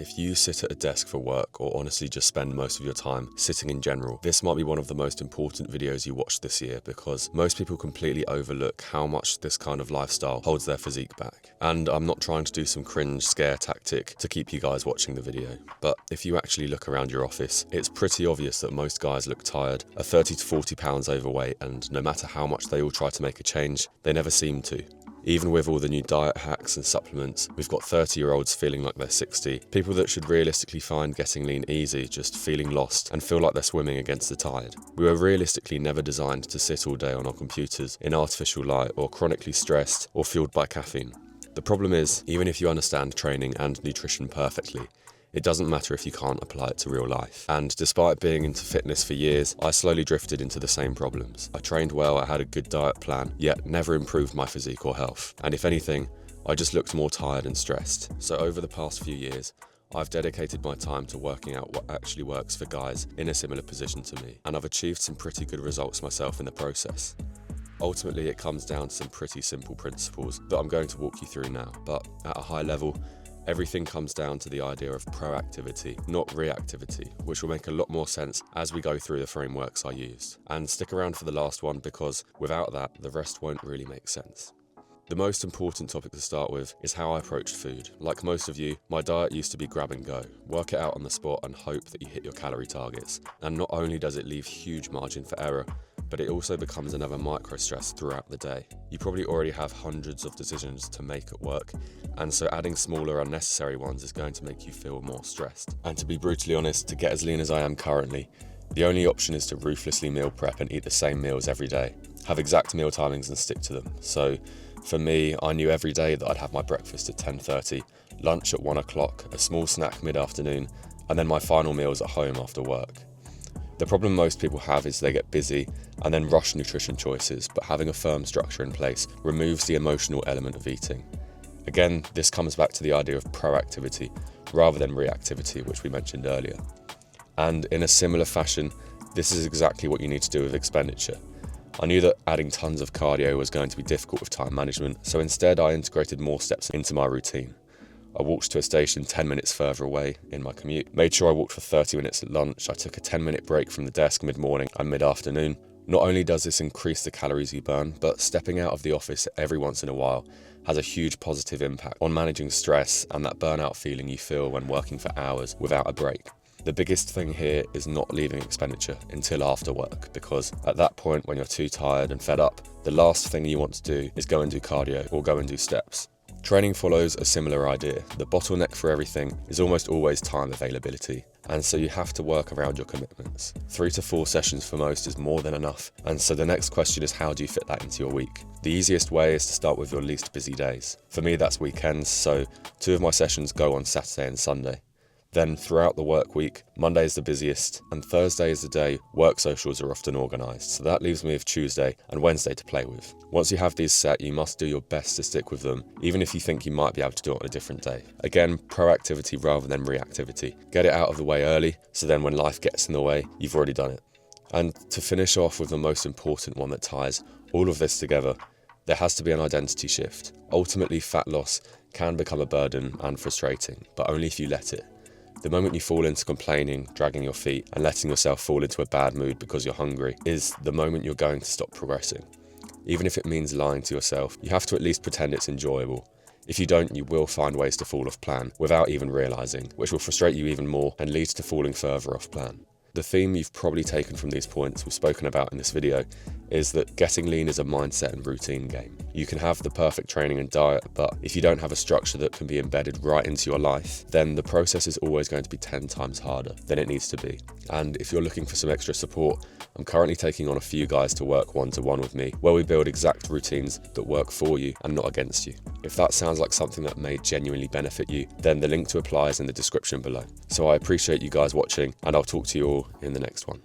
If you sit at a desk for work or honestly just spend most of your time sitting in general, this might be one of the most important videos you watch this year because most people completely overlook how much this kind of lifestyle holds their physique back. And I'm not trying to do some cringe scare tactic to keep you guys watching the video, but if you actually look around your office, it's pretty obvious that most guys look tired, are 30 to 40 pounds overweight, and no matter how much they all try to make a change, they never seem to. Even with all the new diet hacks and supplements, we've got 30-year-olds feeling like they're 60, people that should realistically find getting lean easy just feeling lost and feel like they're swimming against the tide. We were realistically never designed to sit all day on our computers in artificial light or chronically stressed or fueled by caffeine. The problem is, even if you understand training and nutrition perfectly, it doesn't matter if you can't apply it to real life. And despite being into fitness for years, I slowly drifted into the same problems. I trained well, I had a good diet plan, yet never improved my physique or health. And if anything, I just looked more tired and stressed. So over the past few years, I've dedicated my time to working out what actually works for guys in a similar position to me. And I've achieved some pretty good results myself in the process. Ultimately, it comes down to some pretty simple principles that I'm going to walk you through now. But at a high level, everything comes down to the idea of proactivity, not reactivity, which will make a lot more sense as we go through the frameworks I used. And stick around for the last one because without that, the rest won't really make sense. The most important topic to start with is how I approached food. Like most of you, my diet used to be grab and go. Work it out on the spot and hope that you hit your calorie targets. And not only does it leave huge margin for error, but it also becomes another micro stress throughout the day. You probably already have hundreds of decisions to make at work, and so adding smaller unnecessary ones is going to make you feel more stressed. And to be brutally honest, to get as lean as I am currently, the only option is to ruthlessly meal prep and eat the same meals every day. Have exact meal timings and stick to them. So for me, I knew every day that I'd have my breakfast at 10:30, lunch at 1 o'clock, a small snack mid-afternoon, and then my final meals at home after work. The problem most people have is they get busy and then rush nutrition choices, but having a firm structure in place removes the emotional element of eating. Again, this comes back to the idea of proactivity rather than reactivity, which we mentioned earlier. And in a similar fashion, this is exactly what you need to do with expenditure. I knew that adding tons of cardio was going to be difficult with time management, so instead I integrated more steps into my routine. I walked to a station 10 minutes further away in my commute, made sure I walked for 30 minutes at lunch, I took a 10-minute break from the desk mid-morning and mid-afternoon. Not only does this increase the calories you burn, but stepping out of the office every once in a while has a huge positive impact on managing stress and that burnout feeling you feel when working for hours without a break. The biggest thing here is not leaving expenditure until after work, because at that point when you're too tired and fed up, the last thing you want to do is go and do cardio or go and do steps. Training follows a similar idea. The bottleneck for everything is almost always time availability, and so you have to work around your commitments. 3 to 4 sessions for most is more than enough, and so the next question is how do you fit that into your week? The easiest way is to start with your least busy days. For me that's weekends, so 2 of my sessions go on Saturday and Sunday. Then throughout the work week, Monday is the busiest, and Thursday is the day work socials are often organised, so that leaves me with Tuesday and Wednesday to play with. Once you have these set, you must do your best to stick with them, even if you think you might be able to do it on a different day. Again, proactivity rather than reactivity. Get it out of the way early, so then when life gets in the way, you've already done it. And to finish off with the most important one that ties all of this together, there has to be an identity shift. Ultimately, fat loss can become a burden and frustrating, but only if you let it. The moment you fall into complaining, dragging your feet, and letting yourself fall into a bad mood because you're hungry is the moment you're going to stop progressing. Even if it means lying to yourself, you have to at least pretend it's enjoyable. If you don't, you will find ways to fall off plan without even realising, which will frustrate you even more and leads to falling further off plan. The theme you've probably taken from these points we've spoken about in this video is that getting lean is a mindset and routine game. You can have the perfect training and diet, but if you don't have a structure that can be embedded right into your life, then the process is always going to be 10 times harder than it needs to be. And if you're looking for some extra support, I'm currently taking on a few guys to work one-to-one with me, where we build exact routines that work for you and not against you. If that sounds like something that may genuinely benefit you, then the link to apply is in the description below. So I appreciate you guys watching, and I'll talk to you all in the next one.